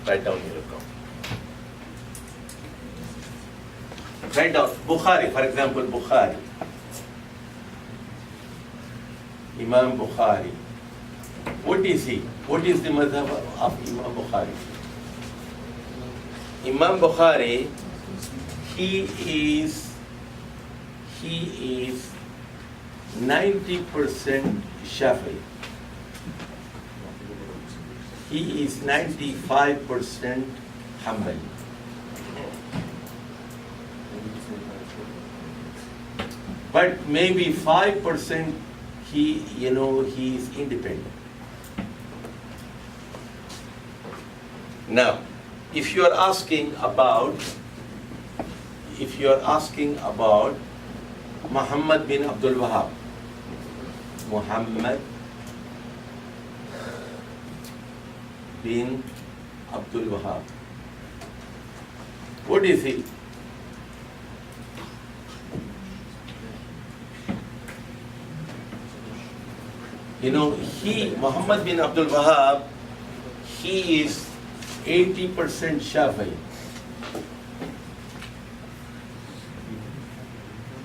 Write down here. Write down Bukhari, for example, Bukhari. Imam Bukhari. What is he? What is the madhab of Imam Bukhari? Imam Bukhari, he is 90% Shafi'i. He is 95% Hanbali. But maybe 5% he is independent. Now, if you are asking about Muhammad bin Abdul Wahhab, Muhammad bin Abdul Wahhab, what is he? Muhammad bin Abdul Wahhab, he is 80% Shafi'i.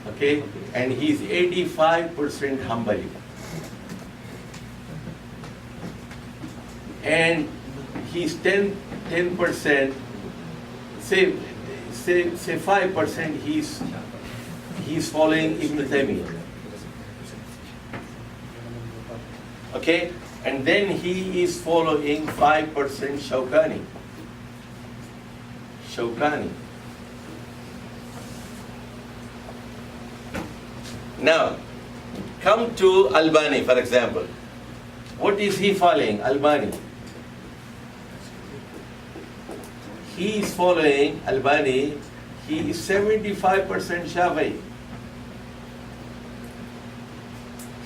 Okay? And he is 85% Hanbali. And he's 10%, say 5% he's following Ibn Taymiyyah. Okay? And then he is following 5% Shawkani. Now, come to Albani, for example. What is he following, Albani? He is following Albani, he is 75% Shafi'i.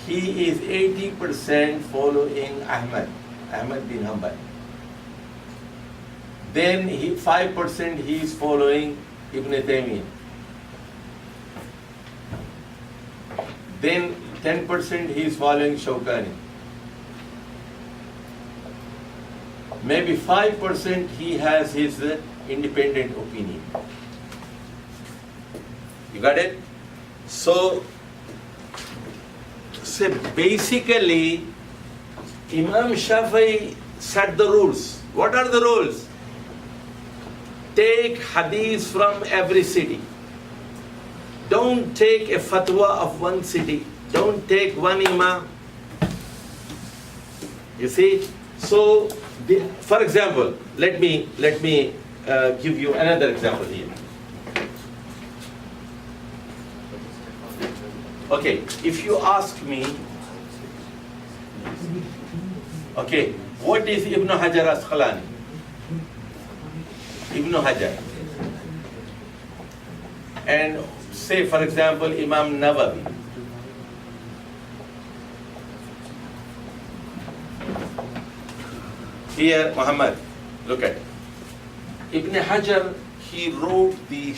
He is 80% following Ahmad bin Hanbal. Then 5% he is following Ibn Taymiyyah. Then 10% he is following Shawkani. Maybe 5% he has his independent opinion. You got it? So basically, Imam Shafi'i set the rules. What are the rules? Take hadith from every city. Don't take a fatwa of one city. Don't take one imam. You see? So, for example, let me give you another example here. Okay, if you ask me, okay, what is Ibn Hajar Asqalani? Ibn Hajar. And say, for example, Imam Nawawi. Here, Muhammad, look at it. Ibn Hajar, he wrote the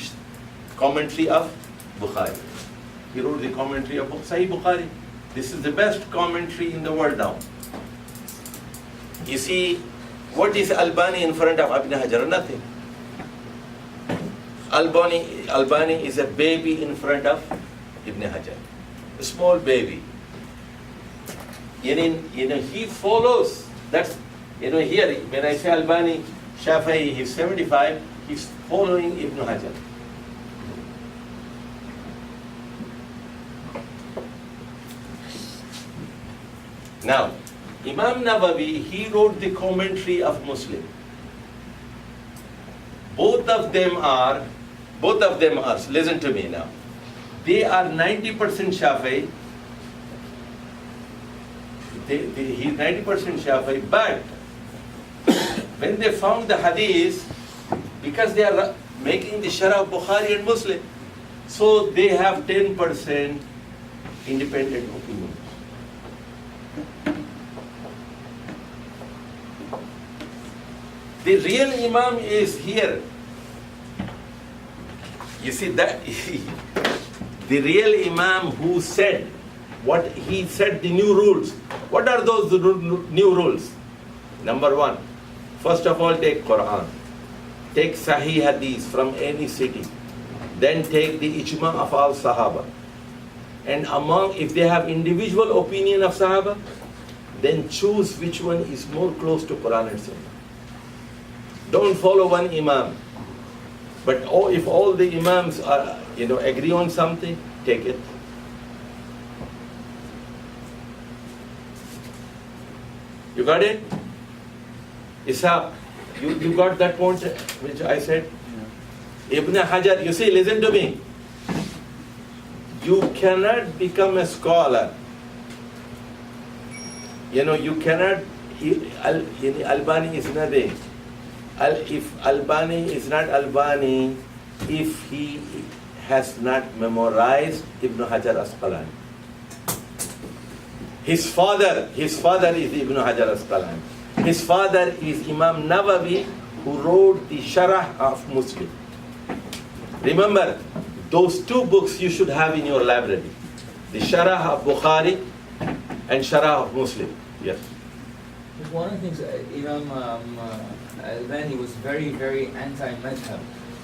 commentary of Bukhari. He wrote the commentary of Sahih Bukhari. This is the best commentary in the world now. You see, what is Albani in front of Ibn Hajar? Nothing. Albani is a baby in front of Ibn Hajar. A small baby. He follows. That's, here, when I say Albani, Shafi'i, he's 75, he's following Ibn Hajar. Now, Imam Nawawi, he wrote the commentary of Muslim. Both of them are, listen to me now, they are 90% Shafi'i, he's 90% Shafi'i, but when they found the hadith, because they are making the Sharh of Bukhari and Muslim, so they have 10% independent opinion. The real Imam is here. You see that the real Imam who said what he said, the new rules. What are those new rules? Number one, First of all, take Quran. Take Sahih Hadith from any city. Then take the ijma of all Sahaba. And among, if they have individual opinion of Sahaba, then choose which one is more close to Quran and Sunnah. Don't follow one Imam. But if all the Imams are, agree on something, take it. You got it? Ishaq, you got that point which I said? Yeah. Ibn Hajar, you see, listen to me. You cannot become a scholar. You cannot, Albani is nothing. If Albani is not Albani, if he has not memorized Ibn Hajar Asqalani. His father is Ibn Hajar Asqalani. His father is Imam Nawawi, who wrote the Sharh of Muslim. Remember, those two books you should have in your library. The Sharh of Bukhari and Sharh of Muslim. Yes. One of the things, Imam Albani was very, very anti-madhab.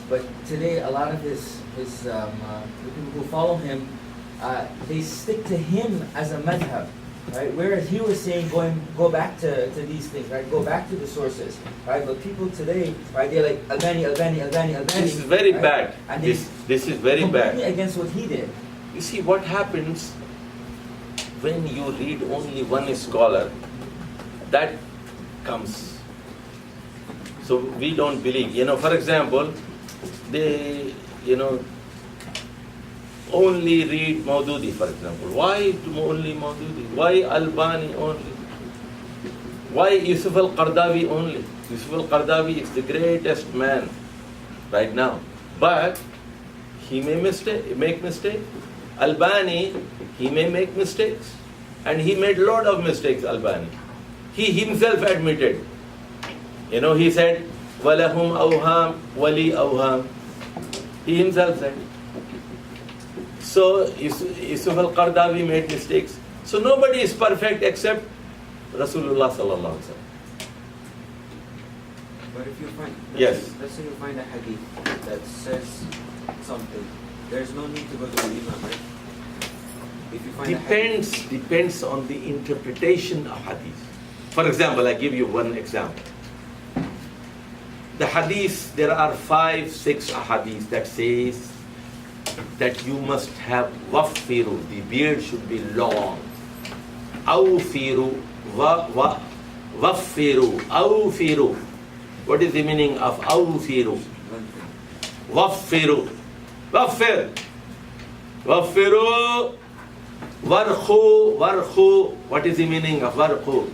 But today, a lot of the people who follow him, they stick to him as a madhab. Right? Whereas he was saying, go back to these things, right? Go back to the sources, right? But people today, right? They're like Albani. This is very bad. And this is very bad. Completely against what he did. You see, what happens when you read only one scholar, that comes. So we don't believe. For example, they, only read Maududi, for example. Why only Maududi? Why Albani only? Why Yusuf al-Qardawi only? Yusuf al-Qardawi is the greatest man right now. But he may make mistake. Albani, he may make mistakes. And he made a lot of mistakes, Albani. He himself admitted. He said, وَلَهُمْ أَوْهَامْ وَلِي أَوْهَامْ. He himself said. So Yusuf al-Qardawi made mistakes. So nobody is perfect except Rasulullah sallallahu alaihi wasallam. But if you find, yes. Let's say you find a hadith that says something, there's no need to go to the Imam, right? If you find depends on the interpretation of hadith. For example, I give you one example. The hadith, there are 5-6 hadiths that says that you must have waffiru, the beard should be long. Awfiru, waffiru, awfiru. What is the meaning of awfiru? Waffiru, waffir, waffiru, warkhu. What is the meaning of warkhu?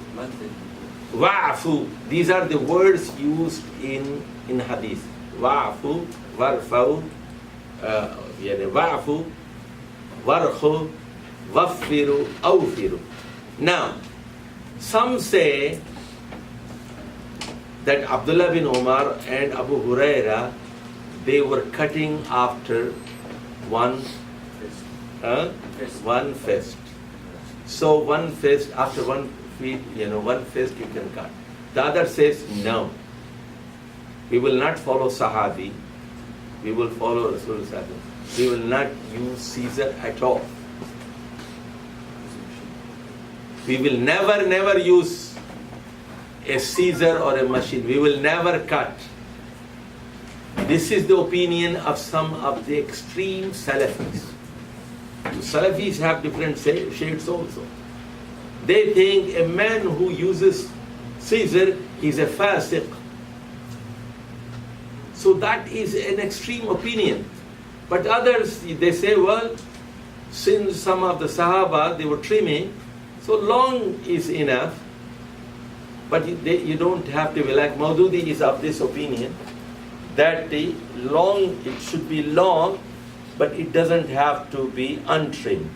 Wa'fu. These are the words used in hadith. Wa'fu, warfau, wa'fu, warkhu, waffiru, awfiru. Now, some say that Abdullah bin Umar and Abu Huraira, they were cutting after one fist. So one fist, after one feet, one fist you can cut. The other says, no. We will not follow Sahabi. We will follow Rasulullah. We will not use Caesar at all. We will never use a Caesar or a machine. We will never cut. This is the opinion of some of the extreme Salafis. Salafis have different shades also. They think a man who uses Caesar is a fasiq. So that is an extreme opinion. But others, they say, well, since some of the Sahaba, they were trimming, so long is enough. But you don't have to be like Maududi is of this opinion, that it should be long, but it doesn't have to be untrimmed.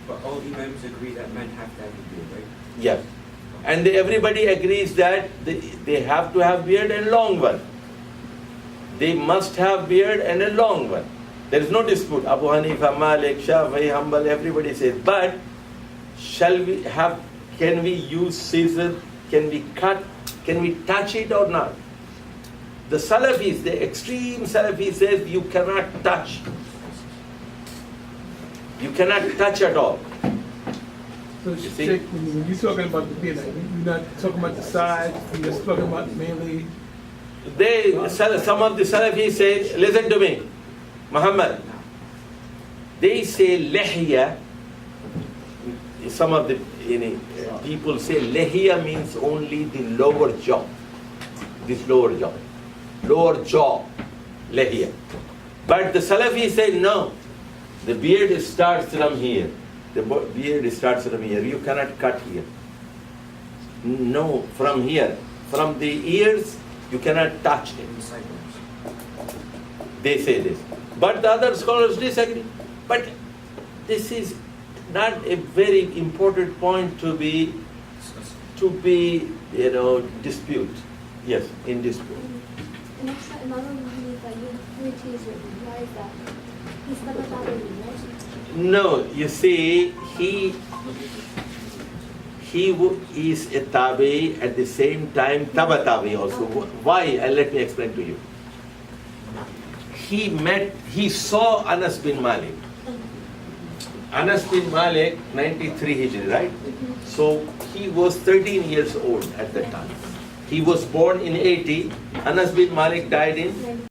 But all Imams agree that men have to have a beard, right? Yeah. And everybody agrees that they have to have beard and long one. They must have beard and a long one. There is no dispute. Abu Hanifa, Malik, Shafi'i, Hanbal, everybody says. But can we use scissor? Can we cut Can we touch it or not? The Salafis, the extreme Salafis says you cannot touch. You cannot touch at all. So, You see? Sheikh, when you're talking about the beard, you're not talking about the size, you're just talking about mainly. Some of the Salafis say, listen to me, Muhammad. They say lihya. Some of the people say lihya means only the lower jaw. This lower jaw. Lower jaw, lihya. But the Salafis say no. The beard starts from here. The beard starts from here. You cannot cut here. No, from here. From the ears, you cannot touch it. They say this. But the other scholars disagree. But this is not a very important point to be dispute. Yes, in dispute. Next, another belief that unity is why is that? He's Tabatawi, right? No, you see, he is a tabi at the same time tabatabi also. Why? Let me explain to you. He saw Anas bin Malik. Anas bin Malik, 93 Hijri, right? So he was 13 years old at that time. He was born in 80. Anas bin Malik died in